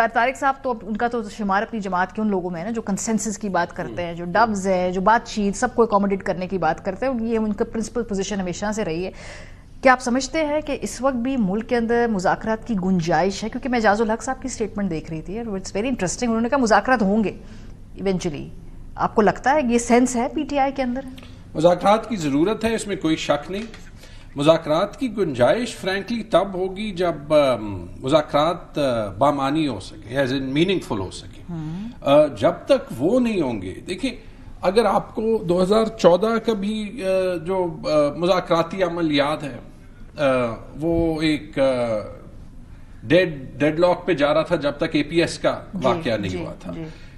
طارق صاحب تو ان کا تو شمار اپنی جماعت کے ان لوگوں میں ہے نا جو کنسنسس کی بات کرتے ہیں, جو ڈبز ہے, جو بات چیت سب کو اکوموڈیٹ کرنے کی بات کرتے ہیں, یہ ان کا پرنسپل پوزیشن ہمیشہ سے رہی ہے. کیا آپ سمجھتے ہیں کہ اس وقت بھی ملک کے اندر مذاکرات کی گنجائش ہے؟ کیونکہ میں اعجاز الحق صاحب کی اسٹیٹمنٹ دیکھ رہی تھی, اٹس ویری انٹرسٹنگ, انہوں نے کہا مذاکرات ہوں گے ایونچولی. آپ کو لگتا ہے یہ سینس ہے پی ٹی آئی کے اندر؟ مذاکرات کی ضرورت ہے, اس میں کوئی شک نہیں. مذاکرات کی گنجائش فرینکلی تب ہوگی جب مذاکرات بامانی ہو سکے, ایز ان میننگ فل ہو سکے. جب تک وہ نہیں ہوں گے, دیکھیں اگر آپ کو 2014 کا بھی جو مذاکراتی عمل یاد ہے, وہ ایک ڈیڈ لاک پہ جا رہا تھا جب تک اے پی ایس کا واقعہ نہیں ہوا تھا.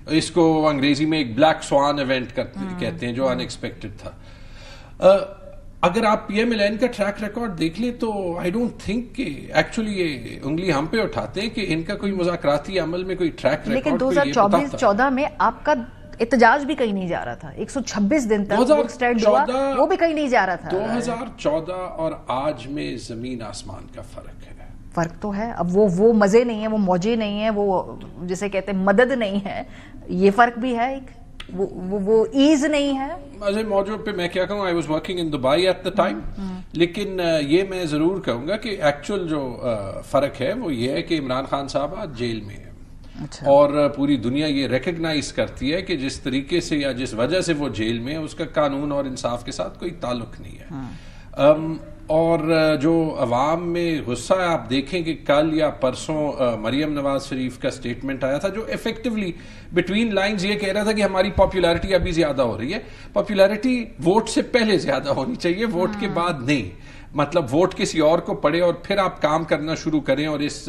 اس کو انگریزی میں ایک بلیک سوان ایونٹ کہتے ہیں, جو ان ایکسپیکٹڈ تھا. اگر آپ پی ایم ایل این کا ٹریک ریکارڈ دیکھ لیں تو آئی ڈونٹ تھنک کہ ایکچولی یہ انگلی ہم پہ اٹھاتے ہیں کہ ان کا کوئی مذاکراتی عمل میں کوئی ٹریک ریکارڈ. لیکن 2014 میں آپ کا احتجاج بھی کہیں نہیں جا رہا تھا, 126 دن تک وہ بھی کہیں نہیں جا رہا تھا. 2014 اور آج میں زمین آسمان کا فرق ہے. فرق تو ہے. اب وہ مزے نہیں ہیں, وہ موجے نہیں ہیں, وہ جسے کہتے ہیں مدد نہیں ہے, یہ فرق بھی ہے. ایک وہ ایز نہیں ہے. مزے موجوں پہ میں کیا کہوں, I was working in Dubai at the time. لیکن یہ میں ضرور کہوں گا کہ ایکچوئل جو فرق ہے وہ یہ ہے کہ عمران خان صاحب آج جیل میں ہیں, اور پوری دنیا یہ ریکگنائز کرتی ہے کہ جس طریقے سے یا جس وجہ سے وہ جیل میں ہے اس کا قانون اور انصاف کے ساتھ کوئی تعلق نہیں ہے. اور جو عوام میں غصہ ہے, آپ دیکھیں کہ کل یا پرسوں مریم نواز شریف کا سٹیٹمنٹ آیا تھا جو ایفیکٹولی بٹوین لائنز یہ کہہ رہا تھا کہ ہماری پاپولیرٹی ابھی زیادہ ہو رہی ہے. پاپولیرٹی ووٹ سے پہلے زیادہ ہونی چاہیے, ووٹ کے بعد نہیں. مطلب ووٹ کسی اور کو پڑے اور پھر آپ کام کرنا شروع کریں اور اس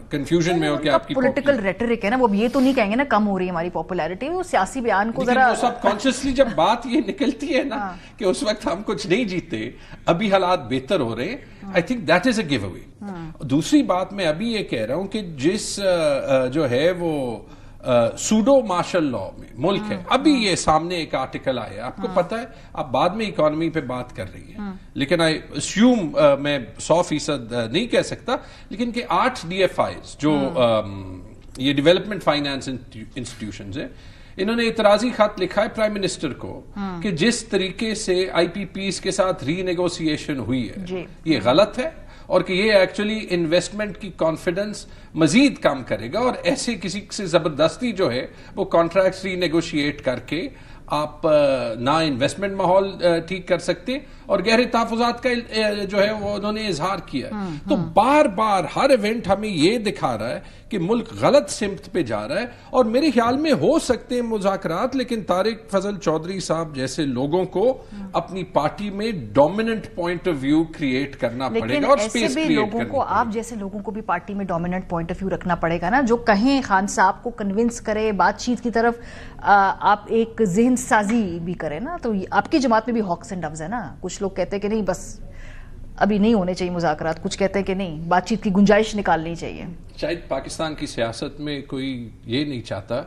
کنفیوژن میں ہو کہ آپ کی پولیٹیکل ریٹرک ہے نا, وہ یہ تو نہیں کہیں گے نا کم ہو رہی ہے ہماری پاپولیرٹی, وہ سیاسی بیان کو ذرا سب کانشیسلی جب بات یہ نکلتی ہے نا کہ اس وقت ہم کچھ نہیں جیتے, ابھی حالات بہتر ہو رہے ہیں, I think that is a give اوے. دوسری بات میں ابھی یہ کہہ رہا ہوں کہ جس جو ہے وہ سوڈو مارشل لا میں ملک ہے, ابھی یہ سامنے ایک آرٹیکل آیا, آپ کو پتا ہے, آپ بعد میں اکانومی پہ بات کر رہی ہیں, لیکن آئی اسیوم میں 100% نہیں کہہ سکتا, لیکن کہ 8 ڈی ایف آئیز جو یہ ڈیولپمنٹ فائنانس انسٹیٹیوشنز ہیں, انہوں نے اعتراضی خط لکھا ہے پرائم منسٹر کو کہ جس طریقے سے آئی پی پیز کے ساتھ ری نیگوسیشن ہوئی ہے یہ غلط ہے, اور کہ یہ ایکچولی انویسٹمنٹ کی کانفیڈنس مزید کم کرے گا, اور ایسے کسی سے زبردستی جو ہے وہ کانٹریکٹس ری نیگوشیٹ کر کے آپ نہ انویسٹمنٹ ماحول ٹھیک کر سکتے, اور گہرے تحفظات کا جو ہے وہ انہوں نے اظہار کیا. تو بار بار ہر ایونٹ ہمیں یہ دکھا رہا ہے کہ ملک غلط سمت پہ جا رہا ہے, اور میرے خیال میں ہو سکتے ہیں مذاکرات, لیکن طارق فضل چودھری صاحب جیسے لوگوں کو اپنی پارٹی میں dominant point of view create کرنا پڑے گا, اور اسپیس کریٹ کرنا پڑے گا. آپ جیسے لوگوں کو بھی پارٹی میں ڈومیننٹ پوائنٹ آف ویو رکھنا پڑے گا نا, جو کہیں خان صاحب کو کنونس کرے بات چیت کی طرف, آپ ایک ذہن سازی بھی کریں نا. تو آپ کی جماعت میں بھی ہاکس اینڈ ڈوز ہے نا, کچھ لوگ کہتے ہیں کہ نہیں بس ابھی نہیں ہونے چاہیے مذاکرات, کچھ کہتے ہیں کہ نہیں بات چیت کی گنجائش نکالنی چاہیے. شاید پاکستان کی سیاست میں کوئی یہ نہیں چاہتا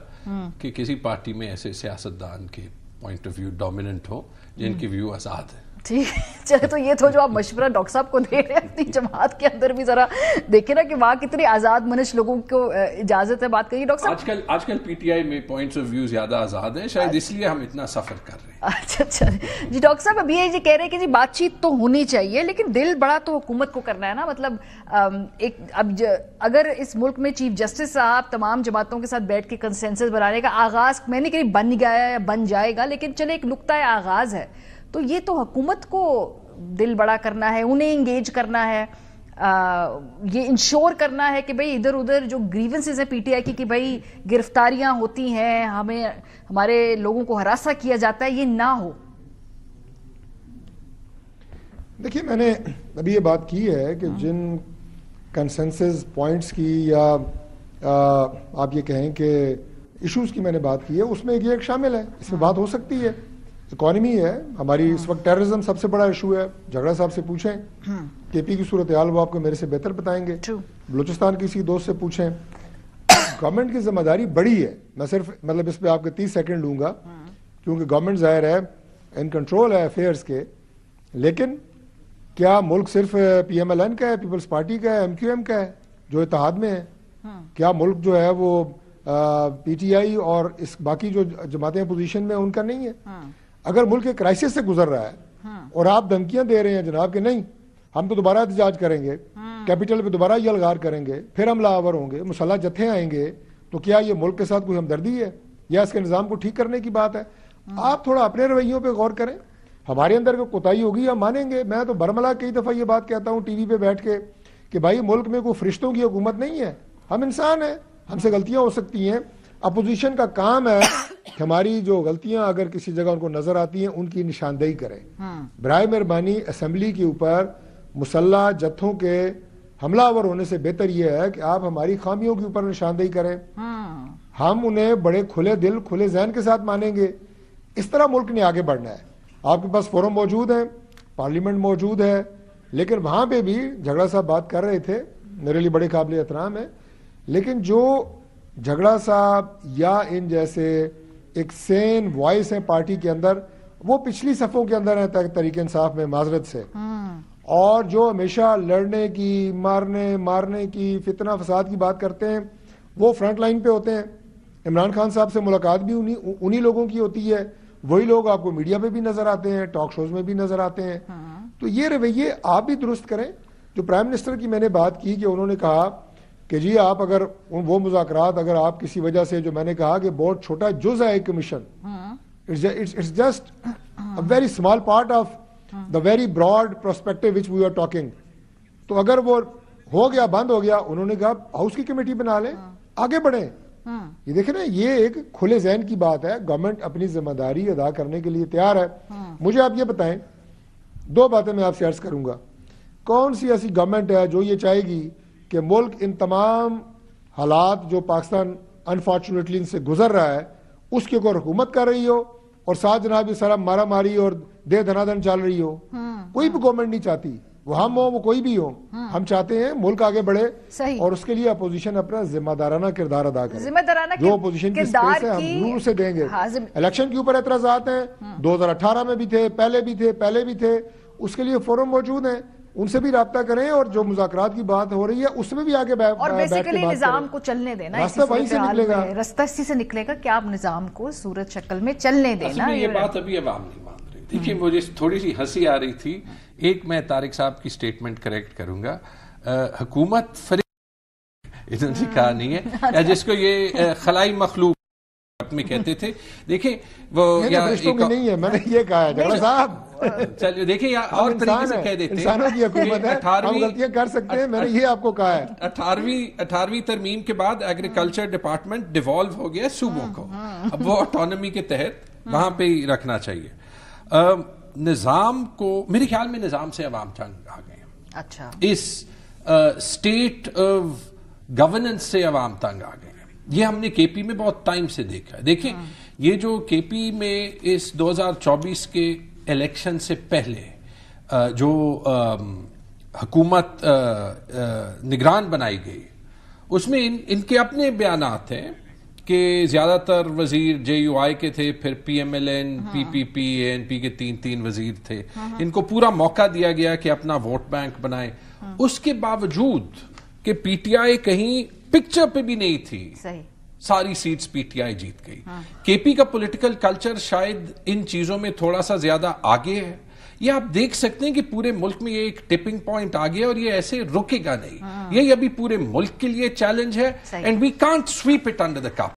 کہ کسی پارٹی میں ایسے سیاستدان کے پوائنٹ آف ویو ڈومیننٹ ہو جن کی ویو آزاد ہے. ٹھیک چلے, تو یہ تو جو آپ مشورہ ڈاکٹر صاحب کو دے رہے ہیں اپنی جماعت کے اندر بھی ذرا دیکھیں نا کہ وہاں کتنی آزاد منش لوگوں کو اجازت ہے بات کریے. ڈاکٹر صاحب آج کل پی ٹی آئی میں پوائنٹس آف ویو زیادہ آزاد ہیں, شاید اس لیے ہم اتنا سفر کر رہے ہیں. اچھا جی ڈاکٹر صاحب, ابھی یہ کہہ رہے ہیں کہ جی بات چیت تو ہونی چاہیے, لیکن دل بڑا تو حکومت کو کرنا ہے نا. مطلب ایک اب اگر اس ملک میں چیف جسٹس صاحب تمام جماعتوں کے ساتھ بیٹھ کے کنسنسس بنانے کا آغاز, میں نہیں کہہ بن گیا یا بن جائے گا, لیکن چلے ایک نقطۂ آغاز ہے, تو یہ تو حکومت کو دل بڑا کرنا ہے, انہیں انگیج کرنا ہے, یہ انشور کرنا ہے کہ بھئی ادھر ادھر جو گریونسز ہیں پی ٹی آئی کی کہ بھئی گرفتاریاں ہوتی ہیں, ہمارے لوگوں کو ہراساں کیا جاتا ہے, یہ نہ ہو. دیکھیے میں نے ابھی یہ بات کی ہے کہ جن کنسنسس پوائنٹس کی یا آپ یہ کہیں کہ ایشوز کی میں نے بات کی ہے, اس میں یہ ایک شامل ہے, اس میں بات ہو سکتی ہے. اکانومی ہے ہماری, اس وقت ٹیررزم سب سے بڑا ایشو ہے. جھگڑا صاحب سے پوچھیں کے پی کی صورتحال, وہ آپ کو میرے سے بہتر بتائیں گے. بلوچستان کی کسی دوست سے پوچھیں. گورنمنٹ کی ذمہ داری بڑی ہے, میں صرف مطلب اس پہ آپ کے 30 سیکنڈ لوں گا کیونکہ گورنمنٹ ظاہر ہے ان کنٹرول ہے افیئرس کے, لیکن کیا ملک صرف پی ایم ایل این کا ہے, پیپلز پارٹی کا ہے, ایم کیو ایم کا ہے جو اتحاد میں ہے؟ کیا ملک جو ہے وہ پی ٹی آئی اور اس باقی جو جماعتیں اپوزیشن میں ان کا نہیں ہے؟ اگر ملک ایک کرائسس سے گزر رہا ہے اور آپ دھمکیاں دے رہے ہیں جناب کہ نہیں ہم تو دوبارہ احتجاج کریں گے، کیپٹل پہ دوبارہ یلغار کریں گے، پھر حملہ آور ہوں گے، مسلح جتھے آئیں گے، تو کیا یہ ملک کے ساتھ کوئی ہمدردی ہے یا اس کے نظام کو ٹھیک کرنے کی بات ہے؟ آپ تھوڑا اپنے رویوں پہ غور کریں. ہمارے اندر کوئی کوتاہی ہوگی ہم مانیں گے. میں تو برملا کئی دفعہ یہ بات کہتا ہوں ٹی وی پہ بیٹھ کے کہ بھائی ملک میں کوئی فرشتوں کی حکومت نہیں ہے، ہم انسان ہیں، ہم سے غلطیاں ہو سکتی ہیں. اپوزیشن کا کام ہے کہ ہماری جو غلطیاں اگر کسی جگہ ان کو نظر آتی ہیں ان کی نشاندہی کریں. برائے مہربانی اسمبلی کے اوپر مسلح جتھوں کے حملہ آور ہونے سے بہتر یہ ہے کہ آپ ہماری خامیوں کے اوپر نشاندہی کریں. ہم انہیں بڑے کھلے دل کھلے ذہن کے ساتھ مانیں گے. اس طرح ملک نے آگے بڑھنا ہے. آپ کے پاس فورم موجود ہیں، پارلیمنٹ موجود ہے، لیکن وہاں پہ بھی جھگڑا صاحب بات کر رہے تھے، میرے لیے بڑے قابل احترام ہے، لیکن جو جھگڑا صاحب یا ان جیسے ایک سین وائس ہیں پارٹی کے اندر، وہ پچھلی صفوں کے اندر ہیں تحریک انصاف میں، معذرت سے، اور جو ہمیشہ لڑنے کی مارنے کی فتنہ فساد کی بات کرتے ہیں وہ فرنٹ لائن پہ ہوتے ہیں. عمران خان صاحب سے ملاقات بھی انہی لوگوں کی ہوتی ہے. وہی لوگ آپ کو میڈیا پہ بھی نظر آتے ہیں، ٹاک شوز میں بھی نظر آتے ہیں. تو یہ رویے آپ بھی درست کریں. جو پرائم منسٹر کی میں نے بات کی کہ انہوں نے کہا کہ جی آپ اگر وہ مذاکرات اگر آپ کسی وجہ سے، جو میں نے کہا کہ بہت چھوٹا جز ہے ایک commission, it's just a very small part of the very broad perspective which we are talking. تو اگر وہ ہو گیا، بند ہو گیا، انہوں نے کہا ہاؤس کی کمیٹی بنا لیں، آگے بڑھیں. یہ دیکھیں نا، یہ ایک کھلے ذہن کی بات ہے. گورنمنٹ اپنی ذمہ داری ادا کرنے کے لیے تیار ہے. مجھے آپ یہ بتائیں، دو باتیں میں آپ سے عرض کروں گا. کون سی ایسی گورنمنٹ ہے جو یہ چاہے گی کہ ملک ان تمام حالات جو پاکستان انفارچونیٹلی ان سے گزر رہا ہے اس کے اوپر حکومت کر رہی ہو اور ساتھ جناب یہ سارا مارا ماری اور دے دھنادن چل رہی ہو؟ کوئی بھی گورنمنٹ نہیں چاہتی، وہ ہم ہو وہ کوئی بھی ہو. ہم چاہتے ہیں ملک آگے بڑھے اور اس کے لیے اپوزیشن اپنا ذمہ دارانہ کردار ادا کرے. جو اپوزیشن کی سپیس ہے ہم ضرور سے دیں گے. الیکشن کے اوپر اعتراضات ہیں، 2018 میں بھی تھے، پہلے بھی تھے، اس کے لیے فورم موجود ہیں، ان سے بھی رابطہ کریں اور جو مذاکرات کی بات ہو رہی ہے اس میں بھی آگے بیٹھ کے بات کریں. اور بیسیکلی نظام کو چلنے دینا، راستہ وہیں سے نکلے گا، راستہ اسی سے نکلے گا کہ آپ نظام کو صورت شکل میں چلنے دینا. یہ بات ابھی عوام نہیں مان رہی. دیکھیں مجھے تھوڑی سی ہنسی آ رہی تھی. ایک میں طارق صاحب کی سٹیٹمنٹ کریکٹ کروں گا. حکومت فریق انہوں نے کہا نہیں ہے، یا جس کو یہ خلائی مخلوق میں کہتے تھے. دیکھیں وہ نہیں ہے، میں نے یہ کہا ہے جھگڑا صاحب. چلیے دیکھیں یا اور طریقے سے کہہ دیتے ہیں، انسانوں کی حکومت ہے، ہم غلطیاں کر سکتے ہیں. میں نے یہ آپ کو کہا ہے 18ویں ترمیم کے بعد ایگریکلچر ڈپارٹمنٹ ڈیوالو ہو گیا صوبوں کو. اب وہ آٹونومی کے تحت وہاں پہ ہی رکھنا چاہیے. نظام کو میرے خیال میں نظام سے عوام تنگ آ گئے ہیں. اچھا، اس اسٹیٹ آف گورننس سے عوام تنگ آ گئے ہیں. یہ ہم نے کے پی میں بہت ٹائم سے دیکھا ہے. دیکھیں یہ جو کے پی میں اس 2024 کے الیکشن سے پہلے جو حکومت نگران بنائی گئی، اس میں ان کے اپنے بیانات ہیں کہ زیادہ تر وزیر جے یو آئی کے تھے، پھر پی ایم ایل این، پی پی پی، اے این پی کے تین وزیر تھے. ان کو پورا موقع دیا گیا کہ اپنا ووٹ بینک بنائے. اس کے باوجود کہ پی ٹی آئی کہیں پکچر پہ بھی نہیں تھی، ساری سیٹس پی ٹی آئی جیت گئی. کے پی کا پولیٹیکل کلچر شاید ان چیزوں میں تھوڑا سا زیادہ آگے ہے. یہ آپ دیکھ سکتے ہیں کہ پورے ملک میں یہ ایک ٹپنگ پوائنٹ آ گیا اور یہ ایسے رکے گا نہیں. یہ ابھی پورے ملک کے لیے چیلنج ہے، and we can't sweep it under the carpet.